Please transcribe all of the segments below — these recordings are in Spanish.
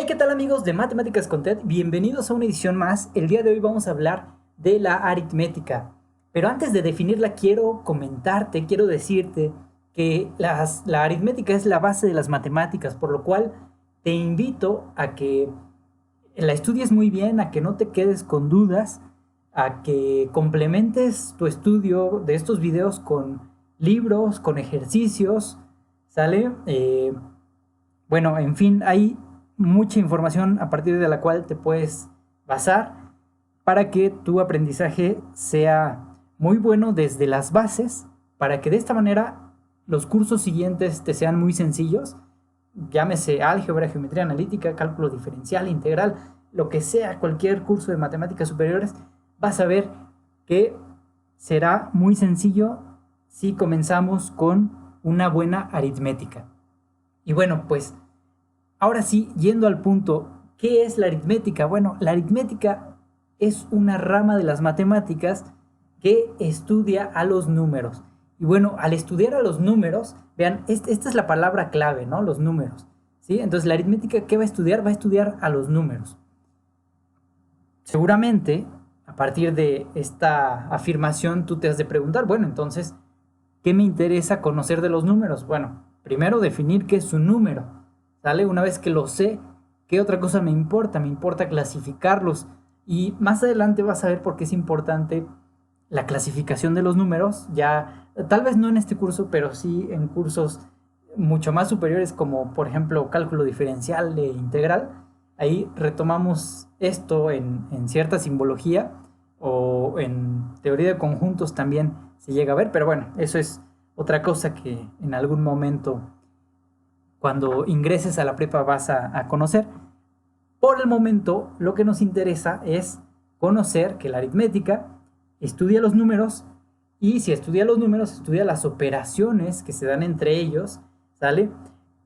Hey, ¿qué tal amigos de Matemáticas con Ted? Bienvenidos a una edición más. El día de hoy vamos a hablar de la aritmética. Pero antes de definirla quiero decirte que la aritmética es la base de las matemáticas, por lo cual te invito a que la estudies muy bien, a que no te quedes con dudas, a que complementes tu estudio de estos videos con libros, con ejercicios, ¿sale? Bueno, en fin, hay mucha información a partir de la cual te puedes basar para que tu aprendizaje sea muy bueno desde las bases, para que de esta manera los cursos siguientes te sean muy sencillos, llámese álgebra, geometría analítica, cálculo diferencial, integral, lo que sea, cualquier curso de matemáticas superiores, vas a ver que será muy sencillo si comenzamos con una buena aritmética. Y bueno, pues ahora sí, yendo al punto, ¿qué es la aritmética? Bueno, la aritmética es una rama de las matemáticas que estudia a los números. Y bueno, al estudiar a los números, vean, esta es la palabra clave, ¿no? Los números, ¿sí? Entonces, la aritmética, ¿qué va a estudiar? Va a estudiar a los números. Seguramente, a partir de esta afirmación, tú te has de preguntar, bueno, entonces, ¿qué me interesa conocer de los números? Bueno, primero definir qué es un número, ¿sale? Una vez que lo sé, ¿qué otra cosa me importa? Me importa clasificarlos. Y más adelante vas a ver por qué es importante la clasificación de los números, ya tal vez no en este curso, pero sí en cursos mucho más superiores como por ejemplo cálculo diferencial e integral. Ahí retomamos esto en cierta simbología o en teoría de conjuntos también se llega a ver, pero bueno, eso es otra cosa que en algún momento cuando ingreses a la prepa vas a conocer. Por el momento, lo que nos interesa es conocer que la aritmética estudia los números y si estudia los números, estudia las operaciones que se dan entre ellos, ¿sale?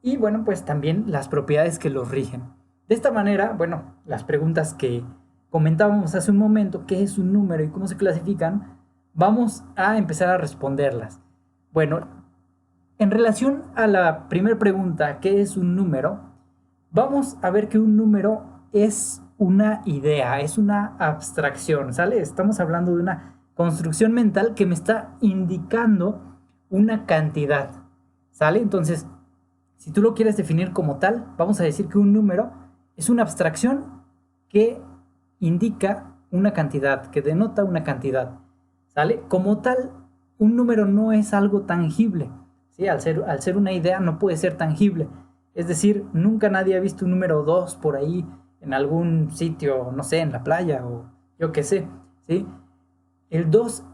Y bueno, pues también las propiedades que los rigen. De esta manera, bueno, las preguntas que comentábamos hace un momento, ¿qué es un número y cómo se clasifican? Vamos a empezar a responderlas. Bueno, en relación a la primera pregunta, ¿qué es un número? Vamos a ver que un número es una idea, es una abstracción, ¿sale? Estamos hablando de una construcción mental que me está indicando una cantidad, ¿sale? Entonces, si tú lo quieres definir como tal, vamos a decir que un número es una abstracción que indica una cantidad, que denota una cantidad, ¿sale? Como tal, un número no es algo tangible, ¿sí? Al ser una idea no puede ser tangible. Es decir, nunca nadie ha visto un número 2 por ahí en algún sitio, no sé, en la playa o yo qué sé, ¿sí? El 2,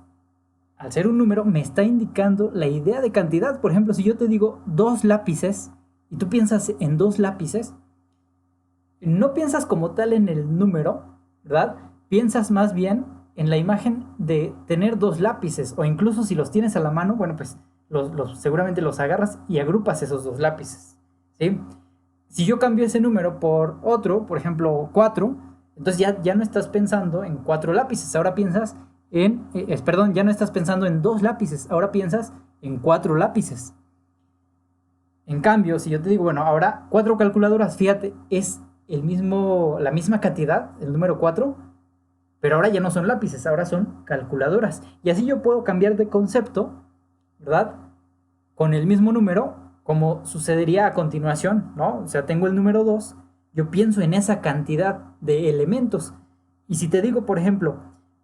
al ser un número, me está indicando la idea de cantidad. Por ejemplo, si yo te digo 2 lápices y tú piensas en 2 lápices, no piensas como tal en el número, ¿verdad? Piensas más bien en la imagen de tener 2 lápices o incluso si los tienes a la mano, bueno, pues seguramente los agarras y agrupas esos 2 lápices, ¿sí? Si yo cambio ese número por otro, por ejemplo 4, entonces ya no estás pensando en 4 lápices, ahora piensas ya no estás pensando en 2 lápices, ahora piensas en 4 lápices. En cambio, si yo te digo, bueno, ahora 4 calculadoras, fíjate, es la misma cantidad, el número 4, pero ahora ya no son lápices, ahora son calculadoras. Y así yo puedo cambiar de concepto, ¿verdad? Con el mismo número, como sucedería a continuación, ¿no? O sea, tengo el número 2, yo pienso en esa cantidad de elementos. Y si te digo, por ejemplo,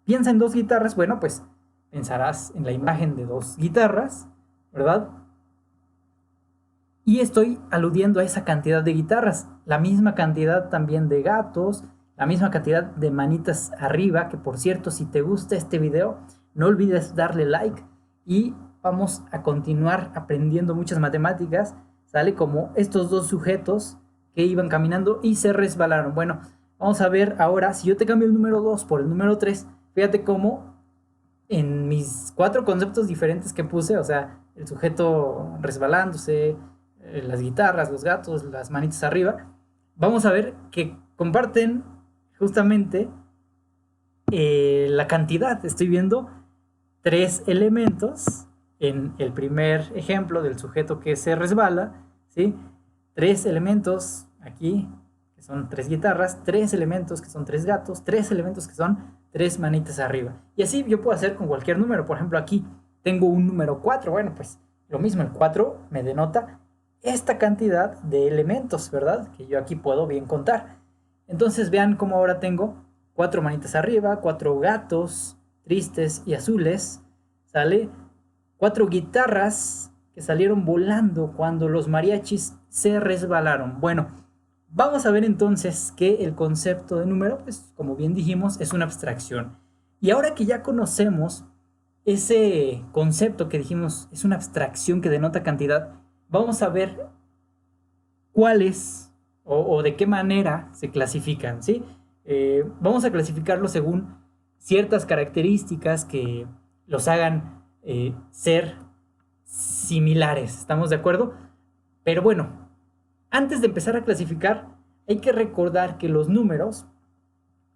piensa en 2 guitarras, bueno, pues pensarás en la imagen de 2 guitarras, ¿verdad? Y estoy aludiendo a esa cantidad de guitarras, la misma cantidad también de gatos, la misma cantidad de manitas arriba, que por cierto, si te gusta este video, no olvides darle like y vamos a continuar aprendiendo muchas matemáticas, ¿sale? Como estos 2 sujetos que iban caminando y se resbalaron. Bueno, vamos a ver ahora, si yo te cambio el número 2 por el número 3, fíjate cómo en mis 4 conceptos diferentes que puse, o sea, el sujeto resbalándose, las guitarras, los gatos, las manitas arriba, vamos a ver que comparten justamente la cantidad. Estoy viendo 3 elementos en el primer ejemplo del sujeto que se resbala, ¿sí? 3 elementos aquí que son 3 guitarras, 3 elementos, que son 3 gatos, 3 elementos, que son 3 manitas arriba. Y así yo puedo hacer con cualquier número. Por ejemplo, aquí tengo un número 4. Bueno, pues lo mismo, el 4 me denota esta cantidad de elementos, ¿verdad? Que yo aquí puedo bien contar. Entonces vean cómo ahora tengo 4 manitas arriba, 4 gatos tristes y azules, ¿sale? 4 guitarras que salieron volando cuando los mariachis se resbalaron. Bueno, vamos a ver entonces que el concepto de número, pues como bien dijimos, es una abstracción. Y ahora que ya conocemos ese concepto que dijimos es una abstracción que denota cantidad, vamos a ver cuáles o de qué manera se clasifican, ¿sí? Vamos a clasificarlo según ciertas características que los hagan ser similares, ¿estamos de acuerdo? Pero bueno, antes de empezar a clasificar, hay que recordar que los números,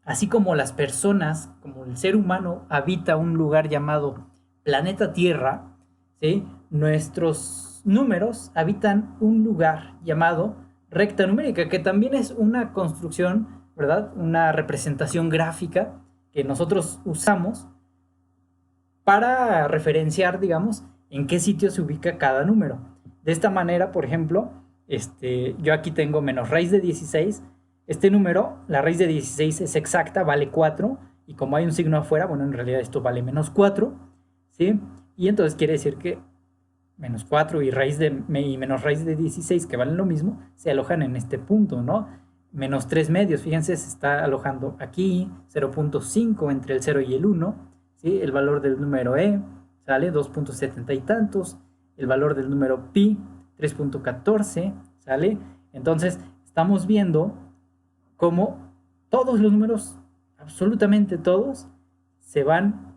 así como las personas, como el ser humano habita un lugar llamado planeta Tierra, ¿sí? Nuestros números habitan un lugar llamado recta numérica, que también es una construcción, ¿verdad? Una representación gráfica que nosotros usamos para referenciar, digamos, en qué sitio se ubica cada número. De esta manera, por ejemplo, yo aquí tengo menos raíz de 16. Este número, la raíz de 16 es exacta, vale 4. Y como hay un signo afuera, bueno, en realidad esto vale menos 4. ¿Sí? Y entonces quiere decir que menos 4 y menos raíz de 16, que valen lo mismo, se alojan en este punto, ¿no? Menos 3 medios, fíjense, se está alojando aquí, 0.5 entre el 0 y el 1, ¿sí? El valor del número E, ¿sale? 2.70 y tantos, el valor del número pi, 3.14, ¿sale? Entonces, estamos viendo cómo todos los números, absolutamente todos, se van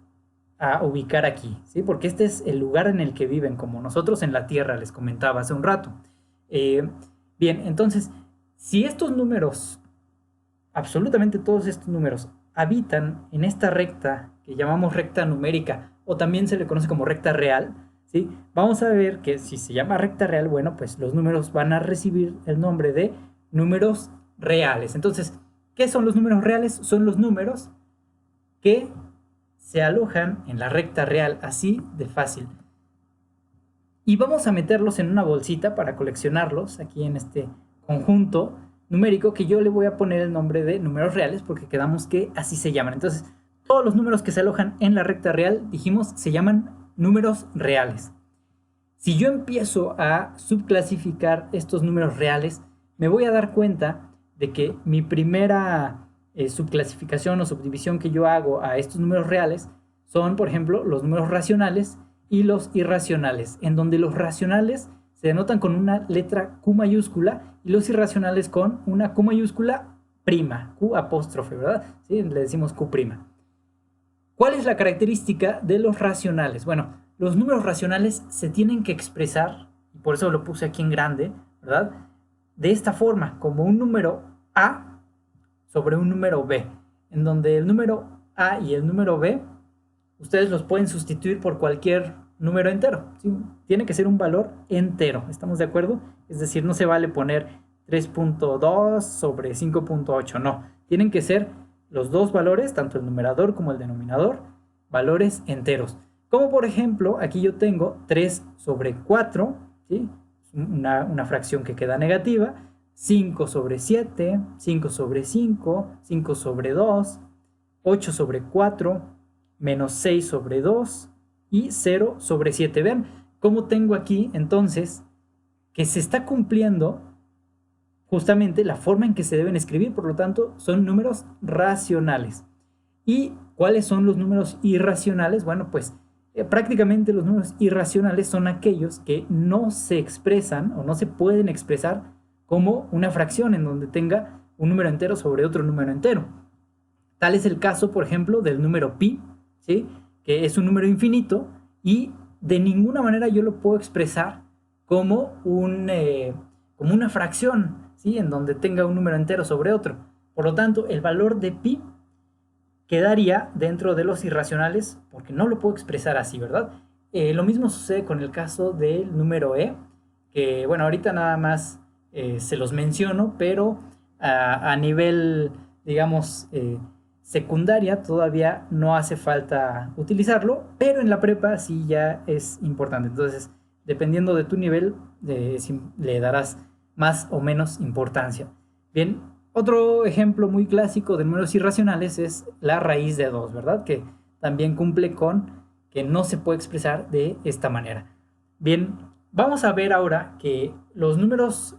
a ubicar aquí, ¿sí? Porque este es el lugar en el que viven, como nosotros en la Tierra, les comentaba hace un rato. Bien, entonces, si estos números, absolutamente todos estos números, habitan en esta recta que llamamos recta numérica, o también se le conoce como recta real, ¿sí? Vamos a ver que si se llama recta real, bueno, pues los números van a recibir el nombre de números reales. Entonces, ¿qué son los números reales? Son los números que se alojan en la recta real, así de fácil. Y vamos a meterlos en una bolsita para coleccionarlos aquí en este conjunto numérico que yo le voy a poner el nombre de números reales porque quedamos que así se llaman. Entonces, todos los números que se alojan en la recta real, dijimos, se llaman números reales. Si yo empiezo a subclasificar estos números reales, me voy a dar cuenta de que mi primera subclasificación o subdivisión que yo hago a estos números reales son, por ejemplo, los números racionales y los irracionales, en donde los racionales se denotan con una letra Q mayúscula y los irracionales con una Q mayúscula prima, Q apóstrofe, ¿verdad? ¿Sí? Le decimos Q prima. ¿Cuál es la característica de los racionales? Bueno, los números racionales se tienen que expresar, y por eso lo puse aquí en grande, ¿verdad? De esta forma, como un número A sobre un número B, en donde el número A y el número B, ustedes los pueden sustituir por cualquier número entero, ¿sí? Tiene que ser un valor entero, ¿estamos de acuerdo? Es decir, no se vale poner 3.2 sobre 5.8, no. Tienen que ser los dos valores, tanto el numerador como el denominador, valores enteros. Como por ejemplo, aquí yo tengo 3 sobre 4, ¿sí? Una fracción que queda negativa, 5 sobre 7, 5 sobre 5, 5 sobre 2, 8 sobre 4, menos 6 sobre 2 y 0 sobre 7. Vean cómo tengo aquí entonces que se está cumpliendo justamente la forma en que se deben escribir, por lo tanto son números racionales. ¿Y cuáles son los números irracionales? Bueno, pues prácticamente los números irracionales son aquellos que no se expresan o no se pueden expresar como una fracción en donde tenga un número entero sobre otro número entero. Tal es el caso, por ejemplo, del número pi, ¿sí? Que es un número infinito y de ninguna manera yo lo puedo expresar como una fracción, ¿sí? En donde tenga un número entero sobre otro. Por lo tanto, el valor de pi quedaría dentro de los irracionales porque no lo puedo expresar así, ¿verdad? Lo mismo sucede con el caso del número e, que bueno, ahorita nada más se los menciono, pero a nivel, digamos, secundaria todavía no hace falta utilizarlo, pero en la prepa sí ya es importante. Entonces, dependiendo de tu nivel, le darás más o menos importancia. Bien, otro ejemplo muy clásico de números irracionales es la raíz de 2, ¿verdad? Que también cumple con que no se puede expresar de esta manera. Bien, vamos a ver ahora que los números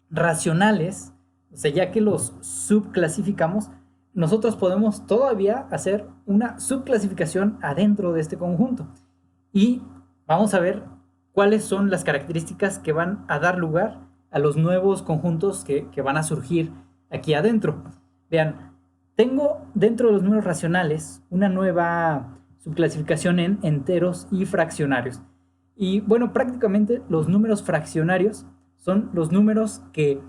racionales, o sea, ya que los subclasificamos, nosotros podemos todavía hacer una subclasificación adentro de este conjunto. Y vamos a ver cuáles son las características que van a dar lugar a los nuevos conjuntos que van a surgir aquí adentro. Vean, tengo dentro de los números racionales una nueva subclasificación en enteros y fraccionarios. Y bueno, prácticamente los números fraccionarios son los números que,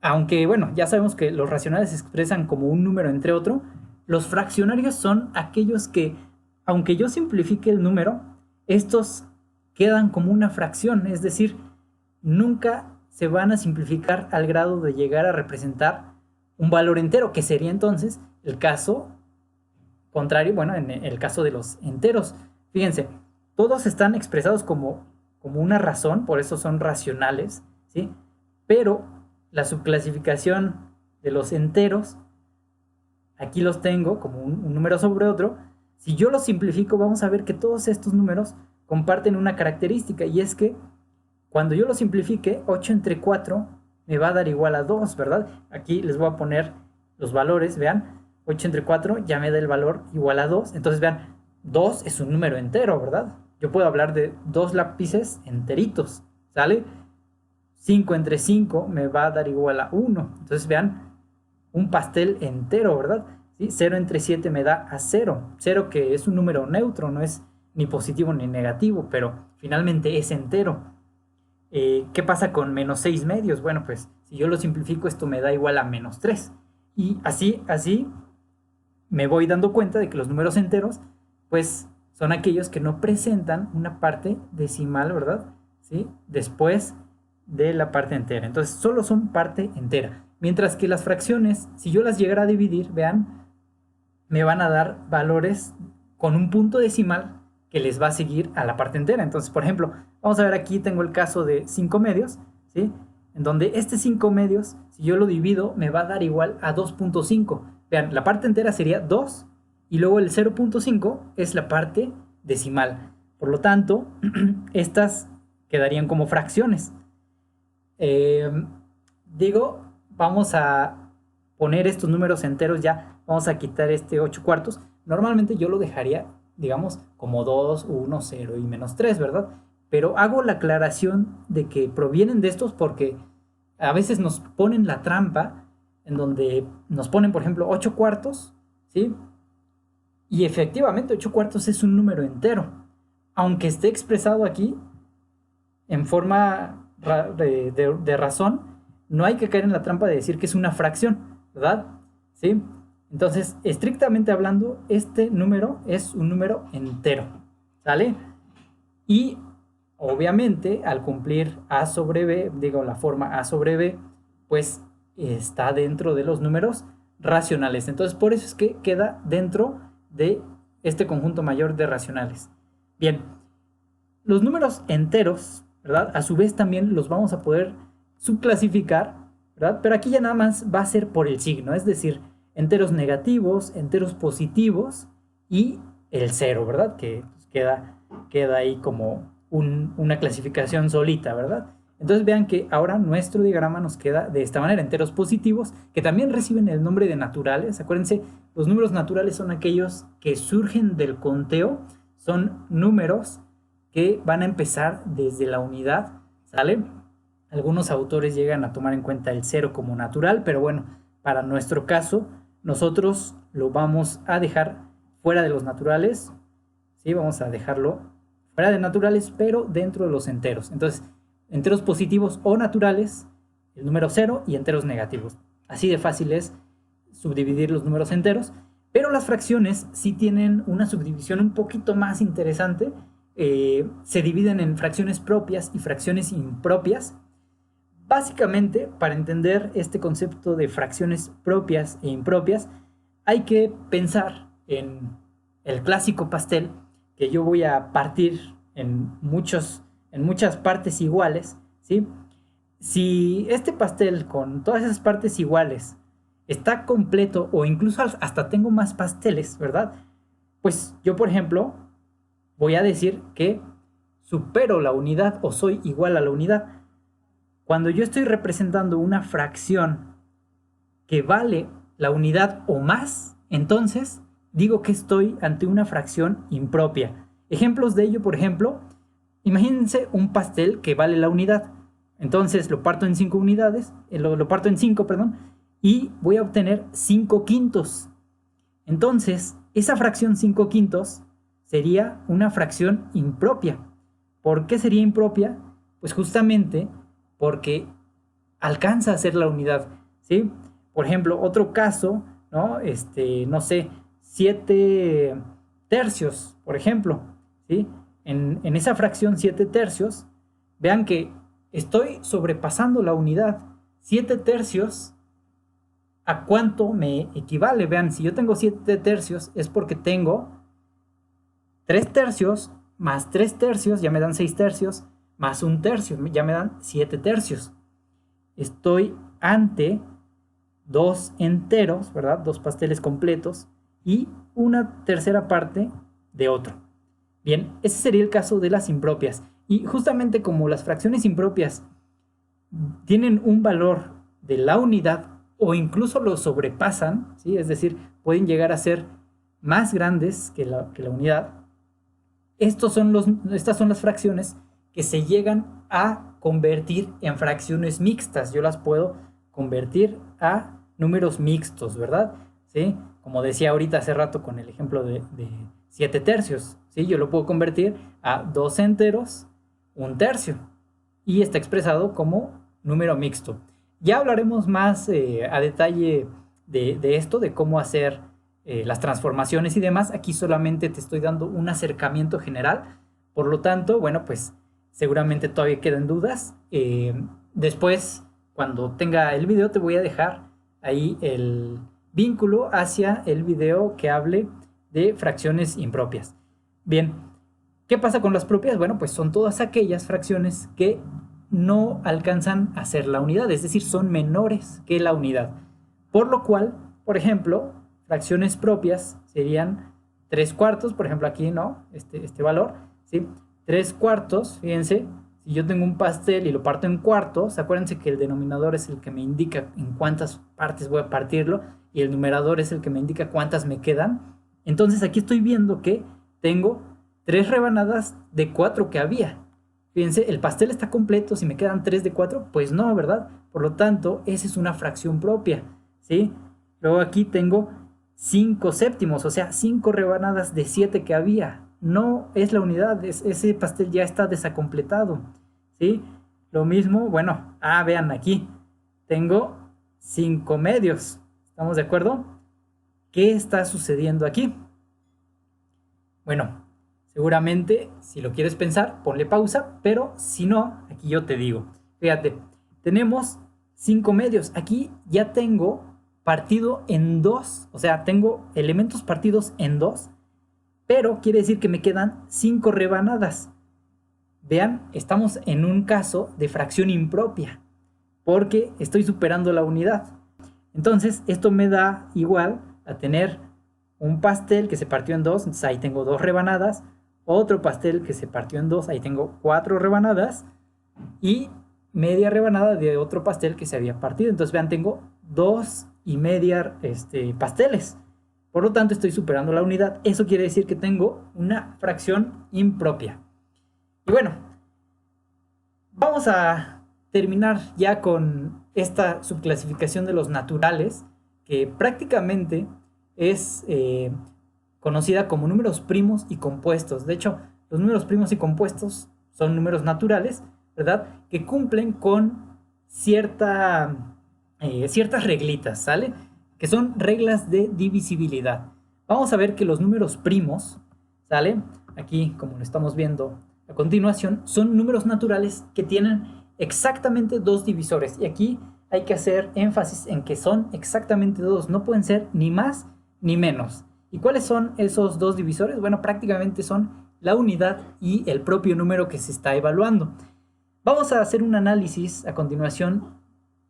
aunque bueno, ya sabemos que los racionales se expresan como un número entre otro, los fraccionarios son aquellos que, aunque yo simplifique el número, estos quedan como una fracción, es decir, nunca se van a simplificar al grado de llegar a representar un valor entero, que sería entonces el caso contrario, bueno, en el caso de los enteros. Fíjense, todos están expresados como una razón, por eso son racionales, ¿sí? Pero la subclasificación de los enteros, aquí los tengo como un número sobre otro. Si yo los simplifico, vamos a ver que todos estos números comparten una característica, y es que cuando yo lo simplifique, 8 entre 4 me va a dar igual a 2, ¿verdad? Aquí les voy a poner los valores, vean, 8 entre 4 ya me da el valor igual a 2. Entonces vean, 2 es un número entero, ¿verdad? Yo puedo hablar de 2 lápices enteritos, ¿sale? 5 entre 5 me va a dar igual a 1. Entonces vean, un pastel entero, ¿verdad? ¿Sí? 0 entre 7 me da a 0. 0 que es un número neutro, no es ni positivo ni negativo, pero finalmente es entero. ¿Qué pasa con menos 6 medios? Bueno, pues si yo lo simplifico, esto me da igual a menos 3. Y así me voy dando cuenta de que los números enteros, pues son aquellos que no presentan una parte decimal, ¿verdad? ¿Sí? Después de la parte entera. Entonces solo son parte entera. Mientras que las fracciones, si yo las llegara a dividir, vean, me van a dar valores con un punto decimal que les va a seguir a la parte entera. Entonces, por ejemplo, vamos a ver aquí, tengo el caso de 5 medios, ¿sí? En donde este 5 medios, si yo lo divido, me va a dar igual a 2.5. Vean, la parte entera sería 2, y luego el 0.5 es la parte decimal. Por lo tanto, estas quedarían como fracciones. Vamos a poner estos números enteros ya, vamos a quitar este 8 cuartos. Normalmente yo lo dejaría, digamos, como 2, 1, 0 y menos 3, ¿verdad? Pero hago la aclaración de que provienen de estos porque a veces nos ponen la trampa en donde nos ponen, por ejemplo, 8 cuartos, ¿sí? Y efectivamente 8 cuartos es un número entero, aunque esté expresado aquí en forma de razón, no hay que caer en la trampa de decir que es una fracción, ¿verdad? ¿Sí? Entonces, estrictamente hablando, este número es un número entero, ¿sale? Y obviamente, al cumplir A sobre B, digo la forma A sobre B, pues está dentro de los números racionales. Entonces, por eso es que queda dentro de este conjunto mayor de racionales. Bien, los números enteros, ¿verdad? A su vez también los vamos a poder subclasificar, ¿verdad? Pero aquí ya nada más va a ser por el signo, es decir, enteros negativos, enteros positivos y el 0, ¿verdad? Que pues, queda ahí como una clasificación solita, ¿verdad? Entonces vean que ahora nuestro diagrama nos queda de esta manera: enteros positivos, que también reciben el nombre de naturales. Acuérdense, los números naturales son aquellos que surgen del conteo, son números que van a empezar desde la unidad, ¿sale? Algunos autores llegan a tomar en cuenta el 0 como natural, pero bueno, para nuestro caso, nosotros lo vamos a dejar fuera de los naturales, ¿sí? Vamos a dejarlo fuera de naturales, pero dentro de los enteros. Entonces, enteros positivos o naturales, el número 0, y enteros negativos. Así de fácil es subdividir los números enteros, pero las fracciones sí tienen una subdivisión un poquito más interesante. Se dividen en fracciones propias y fracciones impropias. Básicamente, para entender este concepto de fracciones propias e impropias, hay que pensar en el clásico pastel que yo voy a partir en muchas partes iguales, ¿sí? Si este pastel con todas esas partes iguales está completo o incluso hasta tengo más pasteles, ¿verdad? Pues yo, por ejemplo, voy a decir que supero la unidad o soy igual a la unidad. Cuando yo estoy representando una fracción que vale la unidad o más, entonces digo que estoy ante una fracción impropia. Ejemplos de ello, por ejemplo, imagínense un pastel que vale la unidad. Entonces lo parto en 5 unidades, lo parto en 5, perdón, y voy a obtener 5 quintos. Entonces, esa fracción 5 quintos sería una fracción impropia. ¿Por qué sería impropia? Pues justamente porque alcanza a ser la unidad, ¿sí? Por ejemplo, otro caso, ¿no? No sé, 7 tercios, por ejemplo, ¿sí? En esa fracción 7 tercios, vean que estoy sobrepasando la unidad. 7 tercios, ¿a cuánto me equivale? Vean, si yo tengo 7 tercios es porque tengo 3 tercios más 3 tercios, ya me dan 6 tercios, más 1 tercio, ya me dan 7 tercios. Estoy ante 2 enteros, ¿verdad? 2 pasteles completos y una tercera parte de otro. Bien, ese sería el caso de las impropias. Y justamente como las fracciones impropias tienen un valor de la unidad o incluso lo sobrepasan, ¿sí? Es decir, pueden llegar a ser más grandes que la unidad, estas son las fracciones que se llegan a convertir en fracciones mixtas. Yo las puedo convertir a números mixtos, ¿verdad? ¿Sí? Como decía ahorita hace rato con el ejemplo de 7 tercios, ¿sí? Yo lo puedo convertir a 2 enteros, 1 tercio, y está expresado como número mixto. Ya hablaremos más a detalle de esto, de cómo hacer las transformaciones y demás. Aquí solamente te estoy dando un acercamiento general. Por lo tanto, bueno, pues seguramente todavía quedan dudas. Después, cuando tenga el video, te voy a dejar ahí el vínculo hacia el video que hable de fracciones impropias. Bien, ¿qué pasa con las propias? Bueno, pues son todas aquellas fracciones que no alcanzan a ser la unidad, es decir, son menores que la unidad. Por lo cual, por ejemplo, fracciones propias serían 3 cuartos, por ejemplo aquí, ¿no? Este valor, ¿sí? 3 cuartos, fíjense, si yo tengo un pastel y lo parto en cuartos, acuérdense que el denominador es el que me indica en cuántas partes voy a partirlo y el numerador es el que me indica cuántas me quedan. Entonces aquí estoy viendo que tengo 3 rebanadas de 4 que había. Fíjense, el pastel está completo, si me quedan 3 de 4, pues no, ¿verdad? Por lo tanto, esa es una fracción propia, ¿sí? Luego aquí tengo 5 séptimos, o sea, 5 rebanadas de 7 que había. No es la unidad, ese pastel ya está desacompletado, ¿sí? Lo mismo, bueno, vean aquí, tengo 5 medios, ¿estamos de acuerdo? ¿Qué está sucediendo aquí? Bueno, seguramente si lo quieres pensar, ponle pausa, pero si no, aquí yo te digo, fíjate, tenemos 5 medios, aquí ya tengo partido en 2, o sea, tengo elementos partidos en 2, pero quiere decir que me quedan 5 rebanadas. Vean, estamos en un caso de fracción impropia, porque estoy superando la unidad. Entonces, esto me da igual a tener un pastel que se partió en 2, entonces ahí tengo 2 rebanadas, otro pastel que se partió en 2, ahí tengo 4 rebanadas, y media rebanada de otro pastel que se había partido. Entonces, vean, tengo 2 y media pasteles. Por lo tanto, estoy superando la unidad. Eso quiere decir que tengo una fracción impropia. Y bueno, vamos a terminar ya con esta subclasificación de los naturales, que prácticamente es conocida como números primos y compuestos. De hecho, los números primos y compuestos son números naturales, ¿verdad? Que cumplen con ciertas reglitas, ¿sale? Que son reglas de divisibilidad. Vamos a ver que los números primos, ¿sale? Aquí, como lo estamos viendo a continuación, son números naturales que tienen exactamente dos divisores. Y aquí hay que hacer énfasis en que son exactamente dos, no pueden ser ni más ni menos. ¿Y cuáles son esos dos divisores? Bueno, prácticamente son la unidad y el propio número que se está evaluando. Vamos a hacer un análisis a continuación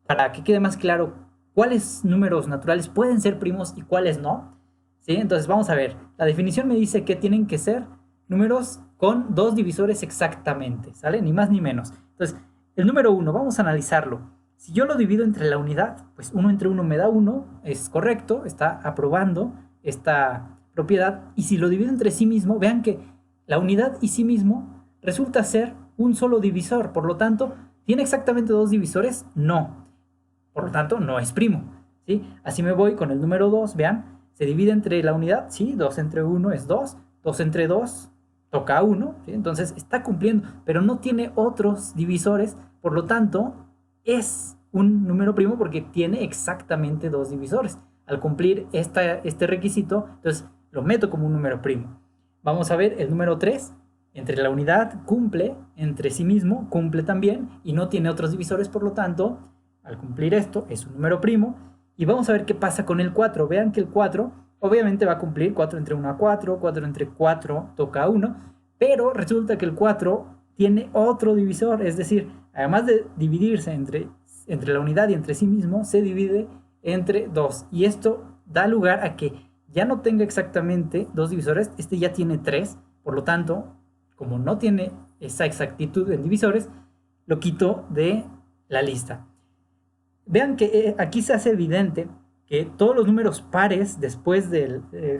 para que quede más claro cuáles números naturales pueden ser primos y cuáles no. ¿Sí? Entonces vamos a ver, la definición me dice que tienen que ser números con dos divisores exactamente, ¿sale? Ni más ni menos. Entonces, el número 1, vamos a analizarlo. Si yo lo divido entre la unidad, pues 1 entre 1 me da 1, es correcto, está aprobando esta propiedad. Y si lo divido entre sí mismo, vean que la unidad y sí mismo resulta ser un solo divisor. Por lo tanto, ¿tiene exactamente dos divisores? No. Por lo tanto, no es primo, ¿sí? Así me voy con el número 2, vean, se divide entre la unidad, sí, 2 entre 1 es 2, 2 entre 2 toca 1, ¿sí? Entonces está cumpliendo, pero no tiene otros divisores, por lo tanto, es un número primo porque tiene exactamente dos divisores. Al cumplir este requisito, entonces lo meto como un número primo. Vamos a ver el número 3, entre la unidad cumple, entre sí mismo cumple también, y no tiene otros divisores, por lo tanto, al cumplir esto, es un número primo. Y vamos a ver qué pasa con el 4. Vean que el 4 obviamente va a cumplir 4 entre 1 a 4, 4 entre 4 toca 1, pero resulta que el 4 tiene otro divisor, es decir, además de dividirse entre la unidad y entre sí mismo, se divide entre 2. Y esto da lugar a que ya no tenga exactamente dos divisores, este ya tiene 3, por lo tanto, como no tiene esa exactitud en divisores, lo quito de la lista. Vean que aquí se hace evidente que todos los números pares después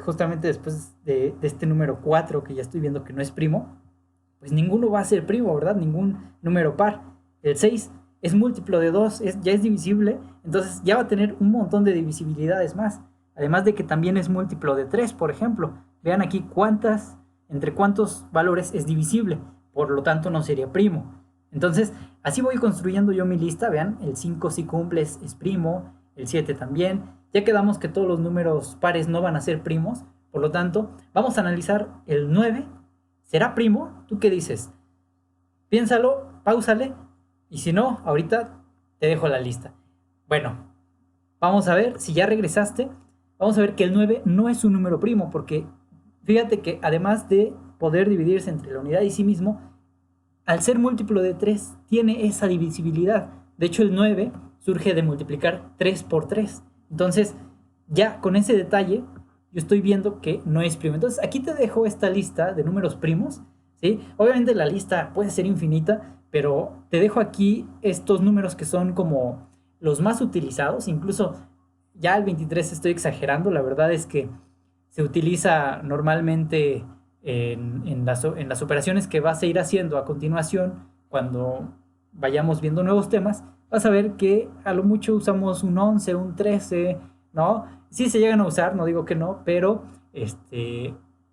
justamente después de este número 4, que ya estoy viendo que no es primo, pues ninguno va a ser primo, ¿verdad? Ningún número par. El 6 es múltiplo de 2, ya es divisible, entonces ya va a tener un montón de divisibilidades más. Además de que también es múltiplo de 3, por ejemplo. Vean aquí entre cuántos valores es divisible, por lo tanto no sería primo. Entonces, así voy construyendo yo mi lista. Vean, el 5 si cumple es primo, el 7 también. Ya quedamos que todos los números pares no van a ser primos, por lo tanto, vamos a analizar el 9. ¿Será primo? ¿Tú qué dices? Piénsalo, páusale, y si no, ahorita te dejo la lista. Bueno, vamos a ver, si ya regresaste, vamos a ver que el 9 no es un número primo, porque fíjate que además de poder dividirse entre la unidad y sí mismo, al ser múltiplo de 3, tiene esa divisibilidad. De hecho, el 9 surge de multiplicar 3 por 3. Entonces, ya con ese detalle, yo estoy viendo que no es primo. Entonces, aquí te dejo esta lista de números primos, ¿sí? Obviamente la lista puede ser infinita, pero te dejo aquí estos números que son como los más utilizados. Incluso ya el 23 estoy exagerando. La verdad es que se utiliza normalmente en las operaciones que vas a ir haciendo a continuación, cuando vayamos viendo nuevos temas, vas a ver que a lo mucho usamos un 11, un 13, ¿no? Sí se llegan a usar, no digo que no, pero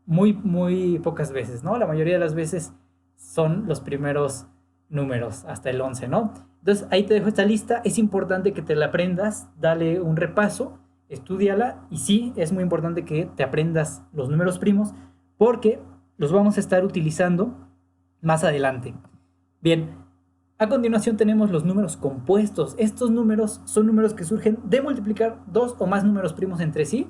muy, muy pocas veces, ¿no? La mayoría de las veces son los primeros números, hasta el 11, ¿no? Entonces ahí te dejo esta lista, es importante que te la aprendas, dale un repaso, estúdiala, y sí, es muy importante que te aprendas los números primos, porque los vamos a estar utilizando más adelante. Bien, a continuación tenemos los números compuestos. Estos números son números que surgen de multiplicar dos o más números primos entre sí.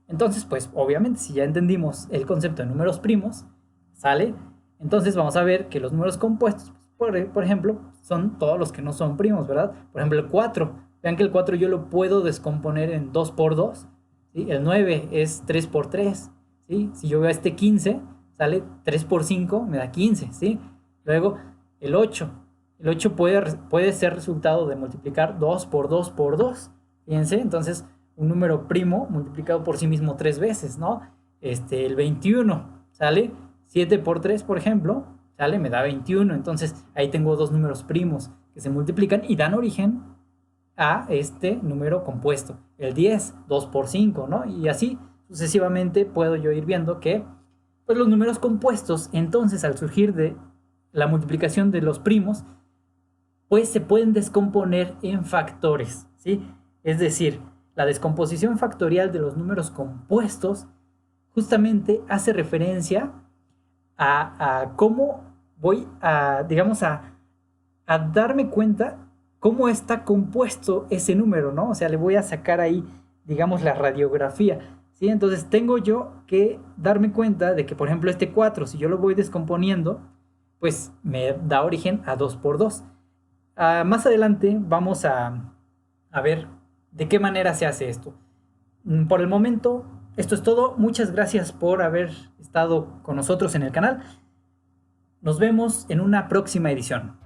Entonces, pues obviamente, si ya entendimos el concepto de números primos, ¿sale? Entonces vamos a ver que los números compuestos, por ejemplo, son todos los que no son primos, ¿verdad? Por ejemplo, el 4. Vean que el 4 yo lo puedo descomponer en 2 por 2. ¿Sí? El 9 es 3 por 3. ¿Sí? Si yo veo este 15, sale 3 por 5, me da 15, ¿sí? Luego, el 8. El 8 puede ser resultado de multiplicar 2 por 2 por 2. Fíjense, entonces, un número primo multiplicado por sí mismo 3 veces, ¿no? El 21, ¿sale? 7 por 3, por ejemplo, ¿sale? Me da 21. Entonces, ahí tengo dos números primos que se multiplican y dan origen a este número compuesto. El 10, 2 por 5, ¿no? Y así sucesivamente puedo yo ir viendo que pues los números compuestos, entonces al surgir de la multiplicación de los primos, pues se pueden descomponer en factores, ¿sí? Es decir, la descomposición factorial de los números compuestos justamente hace referencia a cómo voy a, digamos, a a darme cuenta cómo está compuesto ese número, ¿no? O sea, le voy a sacar ahí, digamos, la radiografía, ¿sí? Entonces tengo yo que darme cuenta de que, por ejemplo, este 4, si yo lo voy descomponiendo, pues me da origen a 2 por 2. Más adelante vamos a ver de qué manera se hace esto. Por el momento, esto es todo. Muchas gracias por haber estado con nosotros en el canal. Nos vemos en una próxima edición.